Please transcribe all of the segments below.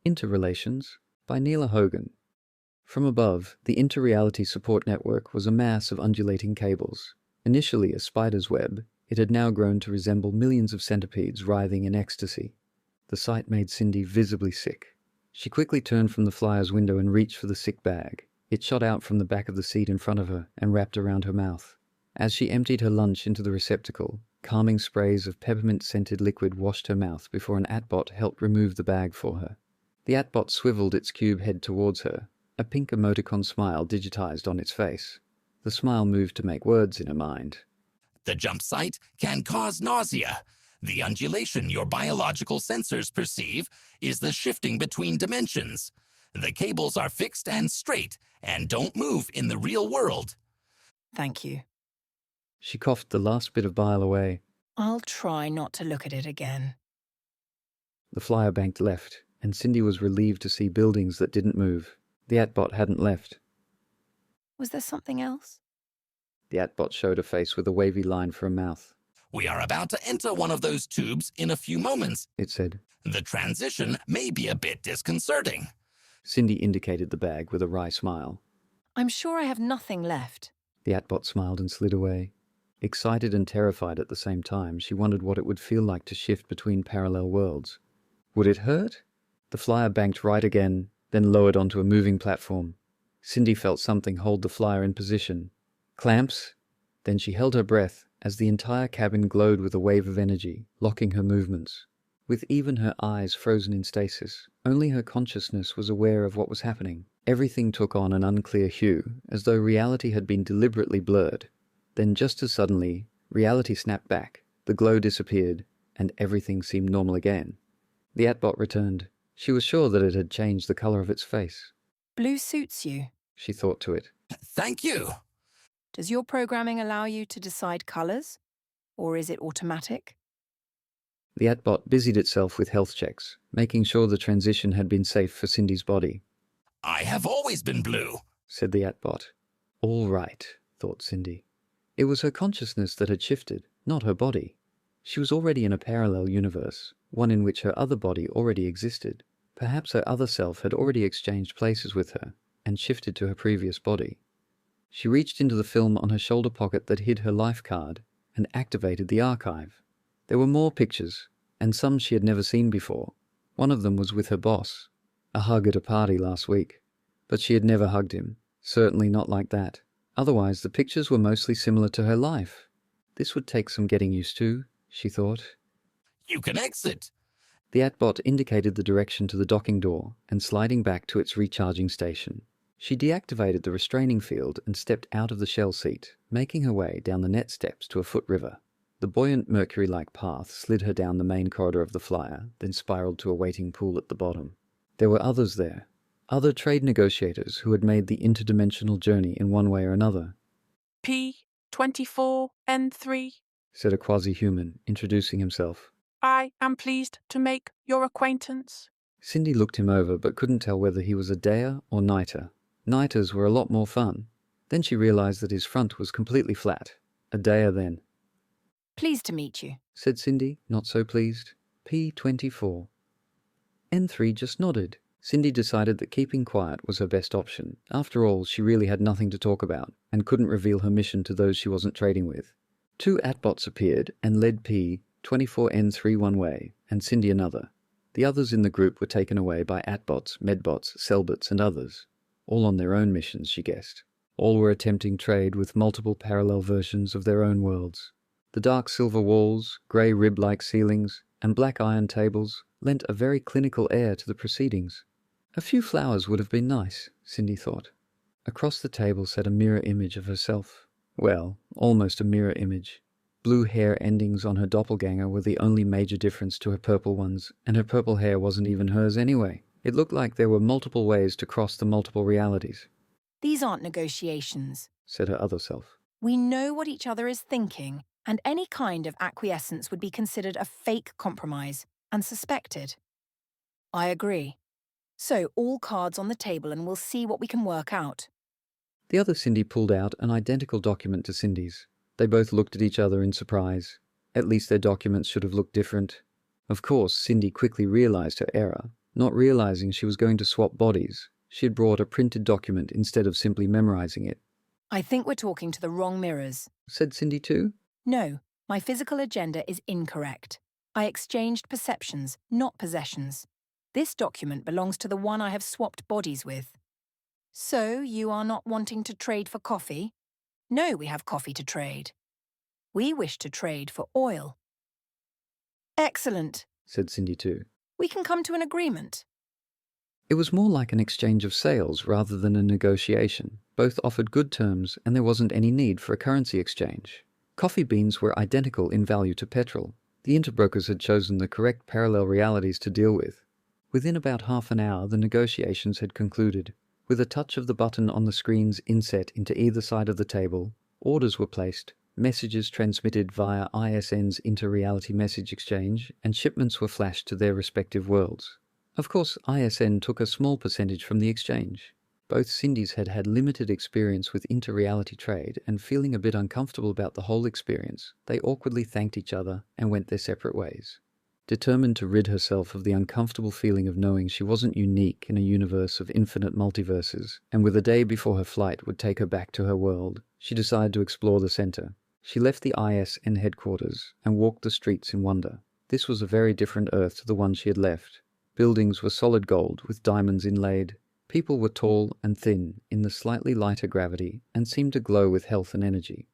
Interrelations by Neela Hogan. From above, the Interreality Support Network was a mass of undulating cables. Initially a spider's web, it had now grown to resemble millions of centipedes writhing in ecstasy. The sight made Cyndy visibly sick. She quickly turned from the flyer's window and reached for the sick bag. It shot out from the back of the seat in front of her and wrapped around her mouth. As she emptied her lunch into the receptacle, calming sprays of peppermint-scented liquid washed her mouth before an Atbot helped remove the bag for her. The Atbot swiveled its cube head towards her, a pink emoticon smile digitized on its face. The smile moved to make words in her mind. The jump site can cause nausea. The undulation your biological sensors perceive is the shifting between dimensions. The cables are fixed and straight and don't move in the real world. Thank you. She coughed the last bit of bile away. I'll try not to look at it again. The flyer banked left, and Cyndy was relieved to see buildings that didn't move. The Atbot hadn't left. Was there something else? The Atbot showed a face with a wavy line for a mouth. We are about to enter one of those tubes in a few moments, it said. The transition may be a bit disconcerting. Cyndy indicated the bag with a wry smile. I'm sure I have nothing left. The Atbot smiled and slid away. Excited and terrified at the same time, she wondered what it would feel like to shift between parallel worlds. Would it hurt? The flyer banked right again, then lowered onto a moving platform. Cyndy felt something hold the flyer in position. Clamps? Then she held her breath as the entire cabin glowed with a wave of energy, locking her movements. With even her eyes frozen in stasis, only her consciousness was aware of what was happening. Everything took on an unclear hue, as though reality had been deliberately blurred. Then just as suddenly, reality snapped back, the glow disappeared, and everything seemed normal again. The Atbot returned. She was sure that it had changed the color of its face. Blue suits you, she thought to it. Thank you. Does your programming allow you to decide colors? Or is it automatic? The Atbot busied itself with health checks, making sure the transition had been safe for Cyndy's body. I have always been blue, said the Atbot. All right, thought Cyndy. It was her consciousness that had shifted, not her body. She was already in a parallel universe, one in which her other body already existed. Perhaps her other self had already exchanged places with her and shifted to her previous body. She reached into the film on her shoulder pocket that hid her life card and activated the archive. There were more pictures, and some she had never seen before. One of them was with her boss, a hug at a party last week. But she had never hugged him, certainly not like that. Otherwise, the pictures were mostly similar to her life. This would take some getting used to, she thought. You can exit. The Atbot indicated the direction to the docking door and sliding back to its recharging station. She deactivated the restraining field and stepped out of the shell seat, making her way down the net steps to a foot river. The buoyant mercury-like path slid her down the main corridor of the flyer, then spiraled to a waiting pool at the bottom. There were others there. Other trade negotiators who had made the interdimensional journey in one way or another. P24N3, said a quasi-human, introducing himself. I am pleased to make your acquaintance. Cyndy looked him over but couldn't tell whether he was a Dayer or Nighter. Nighters were a lot more fun. Then she realized that his front was completely flat. A Dayer then. Pleased to meet you, said Cyndy, not so pleased. P24. N3 just nodded. Cyndy decided that keeping quiet was her best option. After all, she really had nothing to talk about, and couldn't reveal her mission to those she wasn't trading with. 2 Atbots appeared and led P24N3 one way, and Cyndy another. The others in the group were taken away by Atbots, Medbots, Cellbots, and others. All on their own missions, she guessed. All were attempting trade with multiple parallel versions of their own worlds. The dark silver walls, grey rib-like ceilings, and black iron tables lent a very clinical air to the proceedings. A few flowers would have been nice, Cyndy thought. Across the table sat a mirror image of herself. Well, almost a mirror image. Blue hair endings on her doppelganger were the only major difference to her purple ones, and her purple hair wasn't even hers anyway. It looked like there were multiple ways to cross the multiple realities. These aren't negotiations, said her other self. We know what each other is thinking, and any kind of acquiescence would be considered a fake compromise and suspected. I agree. So all cards on the table and we'll see what we can work out. The other Cyndy pulled out an identical document to Cyndy's. They both looked at each other in surprise. At least their documents should have looked different. Of course, Cyndy quickly realized her error. Not realizing she was going to swap bodies, she had brought a printed document instead of simply memorizing it. I think we're talking to the wrong mirrors. Said Cyndy too. No, my physical agenda is incorrect. I exchanged perceptions, not possessions. This document belongs to the one I have swapped bodies with. So, you are not wanting to trade for coffee? No, we have coffee to trade. We wish to trade for oil. Excellent, Said Cyndy too. we can come to an agreement. It was more like an exchange of sales rather than a negotiation. Both offered good terms and there wasn't any need for a currency exchange. Coffee beans were identical in value to petrol. The interbrokers had chosen the correct parallel realities to deal with. Within about half an hour, the negotiations had concluded. With a touch of the button on the screens inset into either side of the table, orders were placed, messages transmitted via ISN's Interreality Message Exchange, and shipments were flashed to their respective worlds. Of course, ISN took a small percentage from the exchange. Both Cyndys had had limited experience with interreality trade, and feeling a bit uncomfortable about the whole experience, they awkwardly thanked each other and went their separate ways. Determined to rid herself of the uncomfortable feeling of knowing she wasn't unique in a universe of infinite multiverses, and with a day before her flight would take her back to her world, she decided to explore the center. She left the ISN headquarters and walked the streets in wonder. This was a very different Earth to the one she had left. Buildings were solid gold with diamonds inlaid. People were tall and thin in the slightly lighter gravity and seemed to glow with health and energy.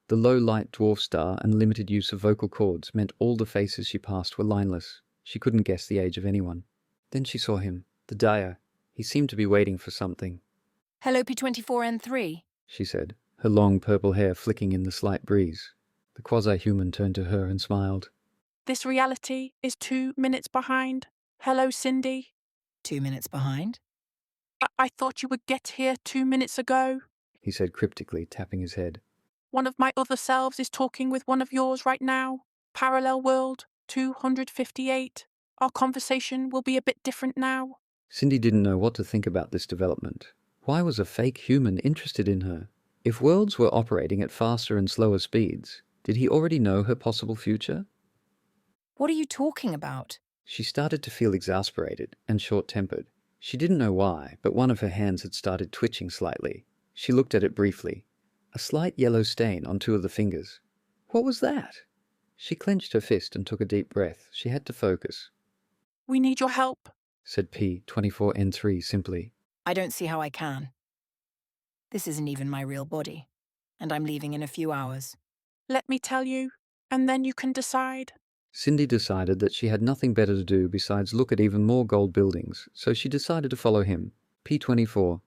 The low-light dwarf star and limited use of vocal cords meant all the faces she passed were lineless. She couldn't guess the age of anyone. Then she saw him, the dyer. He seemed to be waiting for something. Hello, P24N3. She said, her long purple hair flicking in the slight breeze. The quasi-human turned to her and smiled. This reality is 2 minutes behind. Hello, Cyndy. 2 minutes behind. I thought you would get here 2 minutes ago. He said cryptically, tapping his head. One of my other selves is talking with one of yours right now. Parallel world 258. Our conversation will be a bit different now. Cyndy didn't know what to think about this development. Why was a fake human interested in her? If worlds were operating at faster and slower speeds, did he already know her possible future? What are you talking about? She started to feel exasperated and short-tempered. She didn't know why, but one of her hands had started twitching slightly. She looked at it briefly. A slight yellow stain on 2 of the fingers. What was that? She clenched her fist and took a deep breath. She had to focus. We need your help, Said P24N3 simply. I don't see how I can. This isn't even my real body, and I'm leaving in a few hours. Let me tell you, and then you can decide. Cyndy decided that she had nothing better to do besides look at even more gold buildings, so she decided to follow him. P24.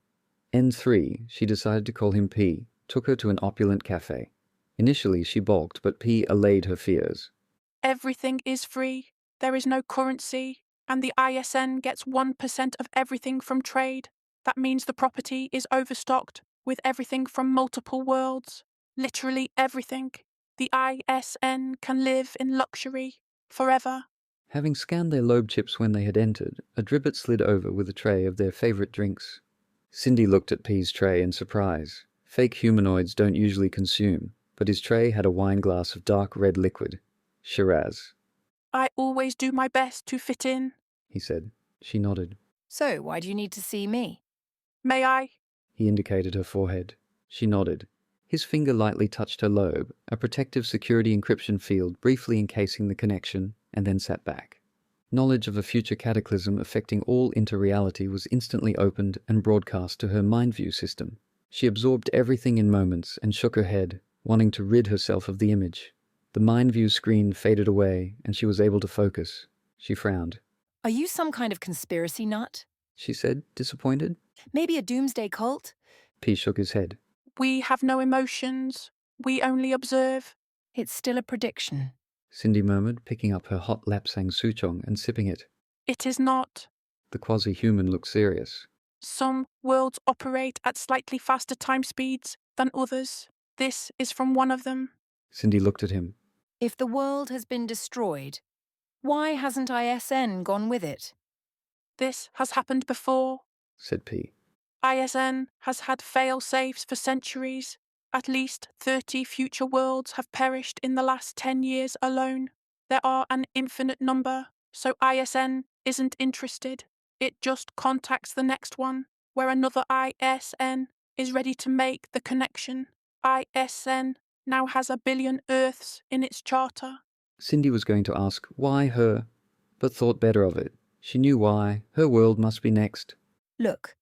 N3, she decided to call him P, took her to an opulent cafe. Initially she balked, but P allayed her fears. Everything is free. There is no currency, and the ISN gets 1% of everything from trade. That means the property is overstocked with everything from multiple worlds. Literally everything. The ISN can live in luxury forever. Having scanned their lobe chips when they had entered, a dribbet slid over with a tray of their favorite drinks. Cyndy looked at P's tray in surprise. Fake humanoids don't usually consume, but his tray had a wine glass of dark red liquid. Shiraz, I always do my best to fit in. he said. She nodded. So, why do you need to see me? May I? He indicated her forehead. She nodded. His finger lightly touched her lobe, a protective security encryption field briefly encasing the connection, and then sat back. Knowledge of a future cataclysm affecting all interreality was instantly opened and broadcast to her mind-view system. She absorbed everything in moments and shook her head, wanting to rid herself of the image. The mind-view screen faded away, and she was able to focus. She frowned. Are you some kind of conspiracy nut? She said, disappointed. Maybe a doomsday cult? P shook his head. We have no emotions. We only observe. It's still a prediction. Cyndy murmured, picking up her hot lapsang souchong and sipping it. It is not. The quasi-human looked serious. Some worlds operate at slightly faster time speeds than others. This is from one of them. Cyndy looked at him. If the world has been destroyed, why hasn't ISN gone with it? This has happened before. Said P. ISN has had fail-safes for centuries. At least 30 future worlds have perished in the last 10 years alone. There are an infinite number, so ISN isn't interested. It just contacts the next one, where another ISN is ready to make the connection. ISN now has 1 billion Earths in its charter. Cyndy was going to ask why her, but thought better of it. She knew why. Her world must be next. Look,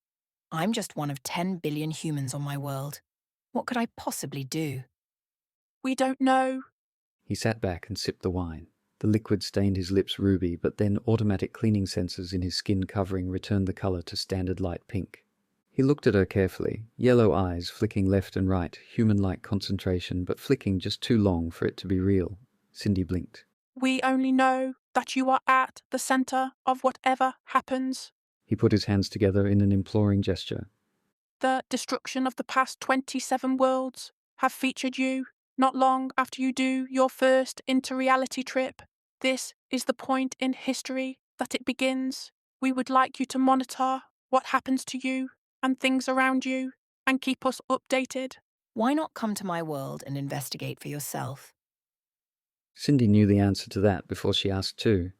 I'm just one of 10 billion humans on my world. What could I possibly do? We don't know. He sat back and sipped the wine. The liquid stained his lips ruby, but then automatic cleaning sensors in his skin covering returned the color to standard light pink. He looked at her carefully, yellow eyes flicking left and right, human-like concentration, but flicking just too long for it to be real. Cyndy blinked. We only know that you are at the center of whatever happens. He put his hands together in an imploring gesture. The destruction of the past 27 worlds have featured you not long after you do your first interreality trip. This is the point in history that it begins. We would like you to monitor what happens to you and things around you and keep us updated. Why not come to my world and investigate for yourself? Cyndy knew the answer to that before she asked too.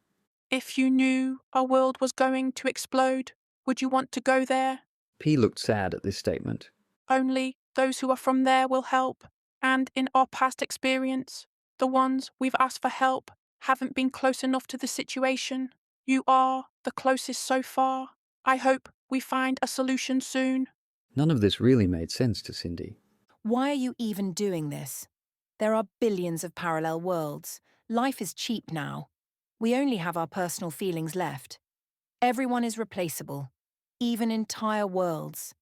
If you knew our world was going to explode, would you want to go there? P looked sad at this statement. Only those who are from there will help, and in our past experience, the ones we've asked for help haven't been close enough to the situation. You are the closest so far. I hope we find a solution soon. None of this really made sense to Cyndy. Why are you even doing this? There are billions of parallel worlds. Life is cheap now. We only have our personal feelings left. Everyone is replaceable, even entire worlds.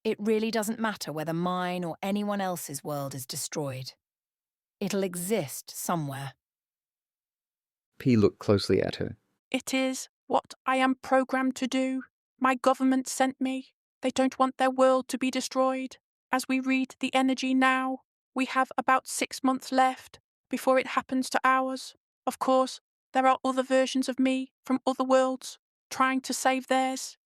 It really doesn't matter whether mine or anyone else's world is destroyed. It'll exist somewhere. P looked closely at her. It is what I am programmed to do. My government sent me. They don't want their world to be destroyed. As we read the energy now, we have about 6 months left before it happens to ours. Of course, there are other versions of me from other worlds trying to save theirs.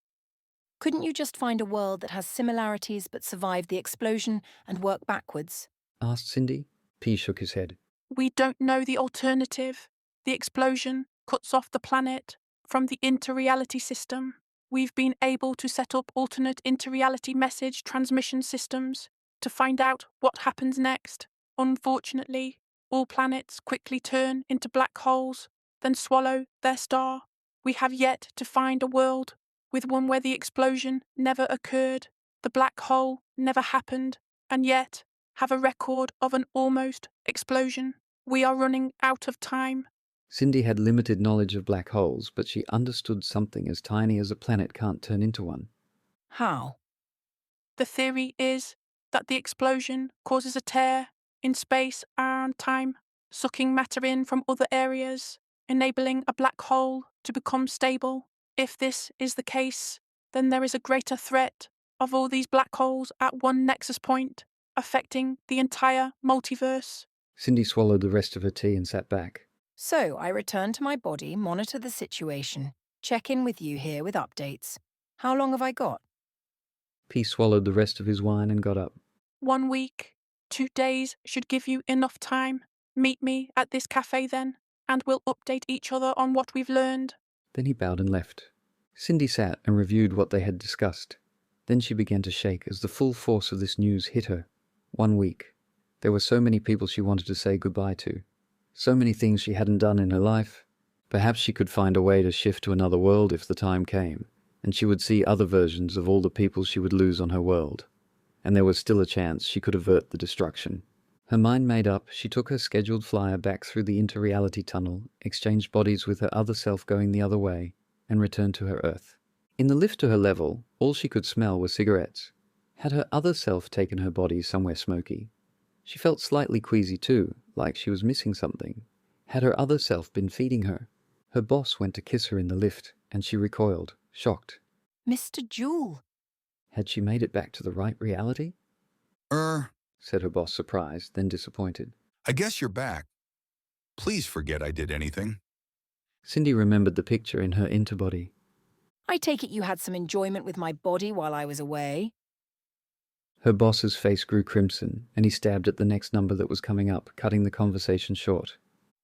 Couldn't you just find a world that has similarities but survived the explosion and work backwards? Asked Cyndy. P shook his head. We don't know the alternative. The explosion cuts off the planet from the interreality system. We've been able to set up alternate interreality message transmission systems to find out what happens next. Unfortunately, all planets quickly turn into black holes, then swallow their star. We have yet to find a world with one where the explosion never occurred, the black hole never happened, and yet have a record of an almost explosion. We are running out of time. Cyndy had limited knowledge of black holes, but she understood something as tiny as a planet can't turn into one. How? The theory is that the explosion causes a tear in space and time, sucking matter in from other areas, enabling a black hole to become stable. If this is the case, then there is a greater threat of all these black holes at one nexus point, affecting the entire multiverse. Cyndy swallowed the rest of her tea and sat back. So I return to my body, monitor the situation, check in with you here with updates. How long have I got? P swallowed the rest of his wine and got up. 1 week, 2 days should give you enough time. Meet me at this cafe then, and we'll update each other on what we've learned. Then he bowed and left. Cyndy sat and reviewed what they had discussed. Then she began to shake as the full force of this news hit her. 1 week. There were so many people she wanted to say goodbye to. So many things she hadn't done in her life. Perhaps she could find a way to shift to another world if the time came, and she would see other versions of all the people she would lose on her world. And there was still a chance she could avert the destruction. Her mind made up, she took her scheduled flyer back through the interreality tunnel, exchanged bodies with her other self going the other way, and returned to her Earth. In the lift to her level, all she could smell were cigarettes. Had her other self taken her body somewhere smoky? She felt slightly queasy too, like she was missing something. Had her other self been feeding her? Her boss went to kiss her in the lift, and she recoiled, shocked. Mr. Jewel. Had she made it back to the right reality? Said her boss, surprised, then disappointed. I guess you're back. Please forget I did anything. Cyndy remembered the picture in her interbody. I take it you had some enjoyment with my body while I was away. Her boss's face grew crimson, and he stabbed at the next number that was coming up, cutting the conversation short.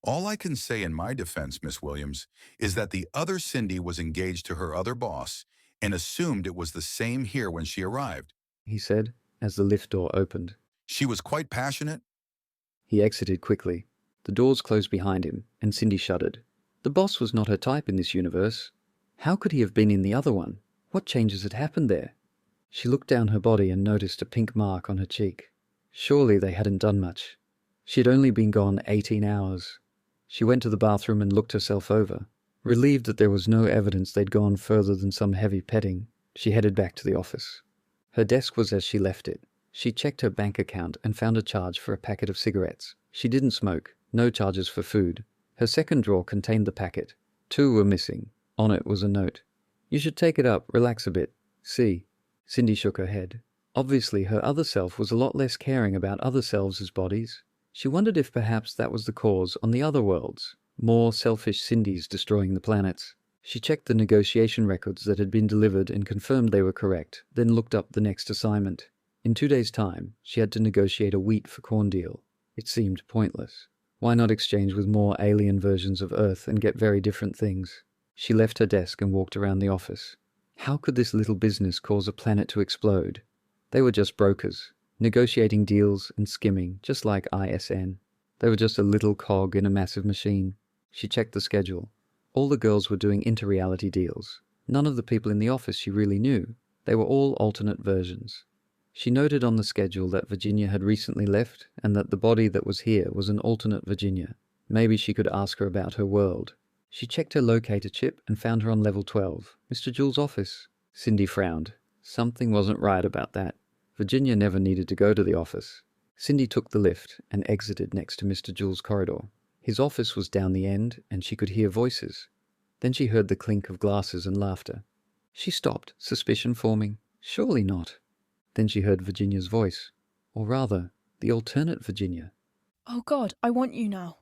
All I can say in my defense, Miss Williams, is that the other Cyndy was engaged to her other boss, and assumed it was the same here when she arrived. he said, as the lift door opened. She was quite passionate. He exited quickly. The doors closed behind him, and Cyndy shuddered. The boss was not her type in this universe. How could he have been in the other one? What changes had happened there? She looked down her body and noticed a pink mark on her cheek. Surely they hadn't done much. She had only been gone 18 hours. She went to the bathroom and looked herself over. Relieved that there was no evidence they'd gone further than some heavy petting, she headed back to the office. Her desk was as she left it. She checked her bank account and found a charge for a packet of cigarettes. She didn't smoke, no charges for food. Her second drawer contained the packet. 2 were missing. On it was a note. "You should take it up, relax a bit. See." Cyndy shook her head. Obviously, her other self was a lot less caring about other selves' bodies. She wondered if perhaps that was the cause on the other worlds. More selfish Cyndys destroying the planets. She checked the negotiation records that had been delivered and confirmed they were correct, then looked up the next assignment. In 2 days' time, she had to negotiate a wheat for corn deal. It seemed pointless. Why not exchange with more alien versions of Earth and get very different things? She left her desk and walked around the office. How could this little business cause a planet to explode? They were just brokers, negotiating deals and skimming, just like ISN. They were just a little cog in a massive machine. She checked the schedule. All the girls were doing interreality deals. None of the people in the office she really knew. They were all alternate versions. She noted on the schedule that Virginia had recently left and that the body that was here was an alternate Virginia. Maybe she could ask her about her world. She checked her locator chip and found her on level 12, Mr. Jules' office. Cyndy frowned. Something wasn't right about that. Virginia never needed to go to the office. Cyndy took the lift and exited next to Mr. Jules' corridor. His office was down the end, and she could hear voices. Then she heard the clink of glasses and laughter. She stopped, suspicion forming. Surely not. Then she heard Virginia's voice. Or rather, the alternate Virginia. "Oh God, I want you now."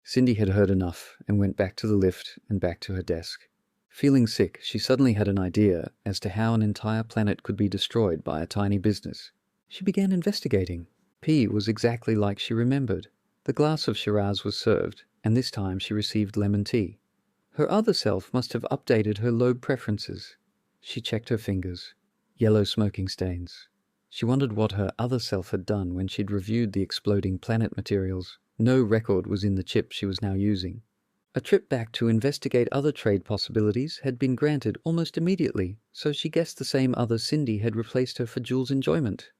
Cyndy had heard enough and went back to the lift and back to her desk. Feeling sick, she suddenly had an idea as to how an entire planet could be destroyed by a tiny business. She began investigating. P was exactly like she remembered. The glass of Shiraz was served, and this time she received lemon tea. Her other self must have updated her lobe preferences. She checked her fingers. Yellow smoking stains. She wondered what her other self had done when she'd reviewed the exploding planet materials. No record was in the chip she was now using. A trip back to investigate other trade possibilities had been granted almost immediately, so she guessed the same other Cyndy had replaced her for Jules' enjoyment.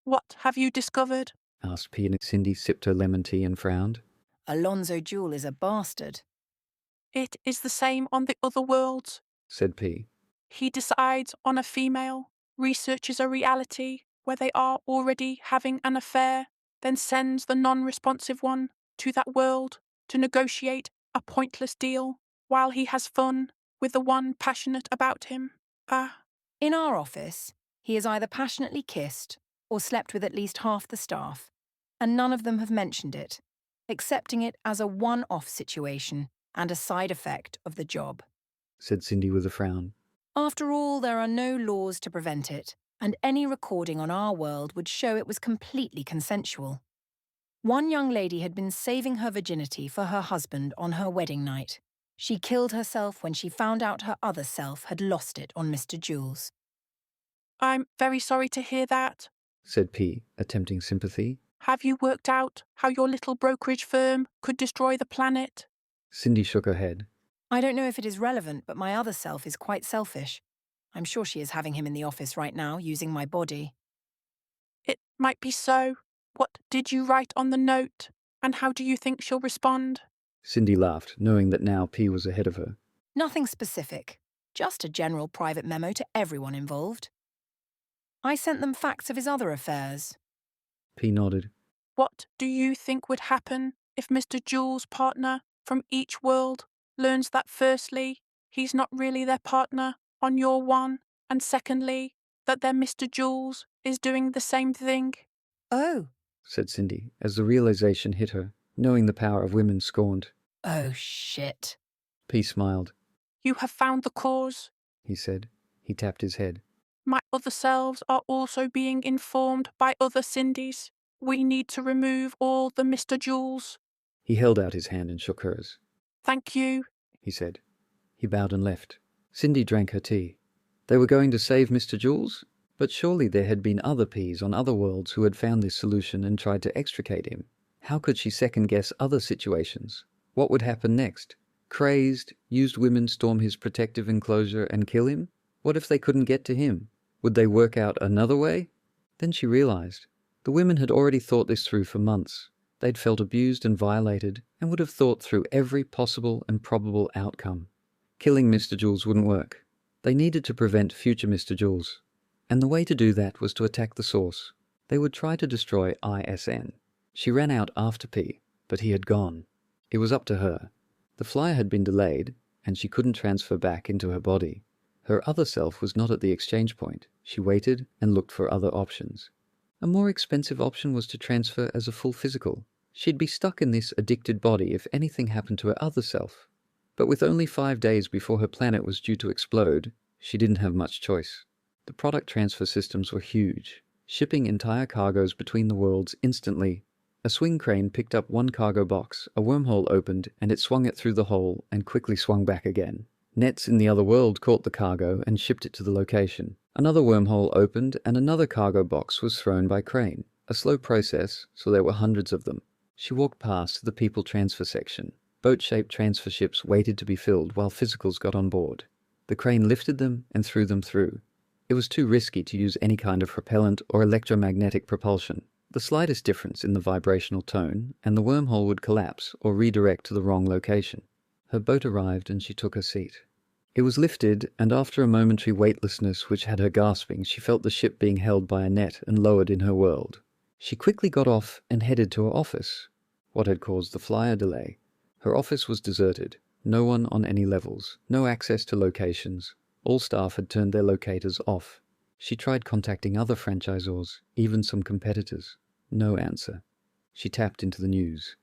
What have you discovered? Asked P, and Cyndy sipped her lemon tea and frowned. Alonzo Jewel is a bastard. It is the same on the other worlds. Said P. He decides on a female, researches a reality where they are already having an affair, then sends the non-responsive one to that world to negotiate a pointless deal while he has fun with the one passionate about him. In our office, he has either passionately kissed or slept with at least half the staff, and none of them have mentioned it, accepting it as a one-off situation and a side effect of the job. Said Cyndy with a frown. After all, there are no laws to prevent it, and any recording on our world would show it was completely consensual. One young lady had been saving her virginity for her husband on her wedding night. She killed herself when she found out her other self had lost it on Mr. Jules. I'm very sorry to hear that. Said P, attempting sympathy. Have you worked out how your little brokerage firm could destroy the planet? Cyndy shook her head. I don't know if it is relevant, but my other self is quite selfish. I'm sure she is having him in the office right now, using my body. It might be so. What did you write on the note? And how do you think she'll respond? Cyndy laughed, knowing that now P was ahead of her. Nothing specific. Just a general private memo to everyone involved. I sent them facts of his other affairs. P nodded. What do you think would happen if Mr. Jules' partner from each world learns that firstly, he's not really their partner on your one, and secondly, that their Mr. Jules is doing the same thing? Oh. Said Cyndy, as the realization hit her, knowing the power of women scorned. Oh, shit. P smiled. You have found the cause, he said. He tapped his head. My other selves are also being informed by other Cyndys. We need to remove all the Mr. Jules. He held out his hand and shook hers. Thank you, he said. He bowed and left. Cyndy drank her tea. They were going to save Mr. Jules? But surely there had been other Ps on other worlds who had found this solution and tried to extricate him. How could she second-guess other situations? What would happen next? Crazed, used women storm his protective enclosure and kill him? What if they couldn't get to him? Would they work out another way? Then she realized. The women had already thought this through for months. They'd felt abused and violated, and would have thought through every possible and probable outcome. Killing Mr. Jules wouldn't work. They needed to prevent future Mr. Jules. And the way to do that was to attack the source. They would try to destroy ISN. She ran out after P, but he had gone. It was up to her. The flyer had been delayed, and she couldn't transfer back into her body. Her other self was not at the exchange point. She waited and looked for other options. A more expensive option was to transfer as a full physical. She'd be stuck in this addicted body if anything happened to her other self. But with only 5 days before her planet was due to explode, she didn't have much choice. The product transfer systems were huge, shipping entire cargoes between the worlds instantly. A swing crane picked up one cargo box, a wormhole opened, and it swung it through the hole and quickly swung back again. Nets in the other world caught the cargo and shipped it to the location. Another wormhole opened and another cargo box was thrown by crane. A slow process, so there were hundreds of them. She walked past the people transfer section. Boat-shaped transfer ships waited to be filled while physicals got on board. The crane lifted them and threw them through. It was too risky to use any kind of propellant or electromagnetic propulsion. The slightest difference in the vibrational tone, and the wormhole would collapse or redirect to the wrong location. Her boat arrived and she took her seat. It was lifted, and after a momentary weightlessness which had her gasping, she felt the ship being held by a net and lowered in her world. She quickly got off and headed to her office. What had caused the flyer delay? Her office was deserted. No one on any levels. No access to locations. All staff had turned their locators off. She tried contacting other franchisors, even some competitors. No answer. She tapped into the news.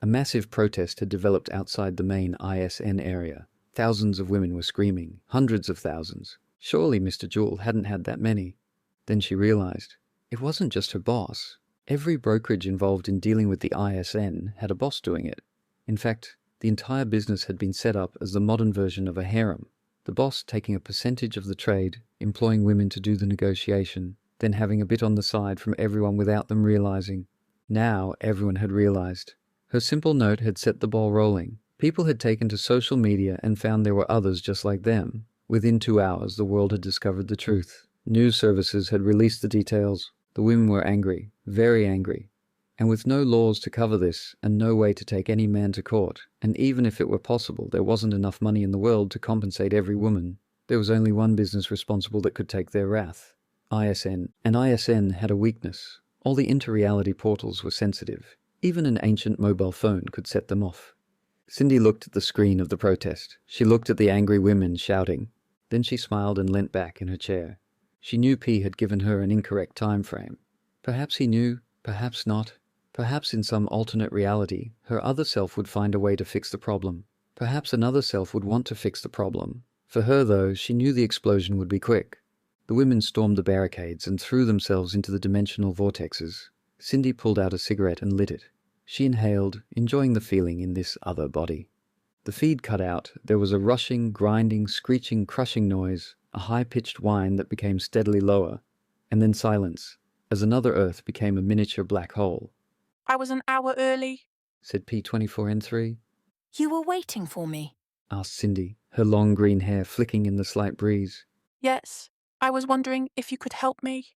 A massive protest had developed outside the main ISN area. Thousands of women were screaming, hundreds of thousands. Surely Mr. Jewell hadn't had that many. Then she realized. It wasn't just her boss. Every brokerage involved in dealing with the ISN had a boss doing it. In fact, the entire business had been set up as the modern version of a harem. The boss taking a percentage of the trade, employing women to do the negotiation, then having a bit on the side from everyone without them realizing. Now everyone had realized. Her simple note had set the ball rolling. People had taken to social media and found there were others just like them. Within 2 hours, the world had discovered the truth. News services had released the details. The women were angry, very angry. And with no laws to cover this, and no way to take any man to court, and even if it were possible, there wasn't enough money in the world to compensate every woman. There was only one business responsible that could take their wrath. ISN. And ISN had a weakness. All the interreality portals were sensitive. Even an ancient mobile phone could set them off. Cyndy looked at the screen of the protest. She looked at the angry women shouting. Then she smiled and leant back in her chair. She knew P had given her an incorrect time frame. Perhaps he knew, perhaps not. Perhaps in some alternate reality, her other self would find a way to fix the problem. Perhaps another self would want to fix the problem. For her, though, she knew the explosion would be quick. The women stormed the barricades and threw themselves into the dimensional vortexes. Cyndy pulled out a cigarette and lit it. She inhaled, enjoying the feeling in this other body. The feed cut out. There was a rushing, grinding, screeching, crushing noise, a high-pitched whine that became steadily lower, and then silence, as another Earth became a miniature black hole. I was an hour early, said P24N3. You were waiting for me? Asked Cyndy, her long green hair flicking in the slight breeze. Yes. I was wondering if you could help me.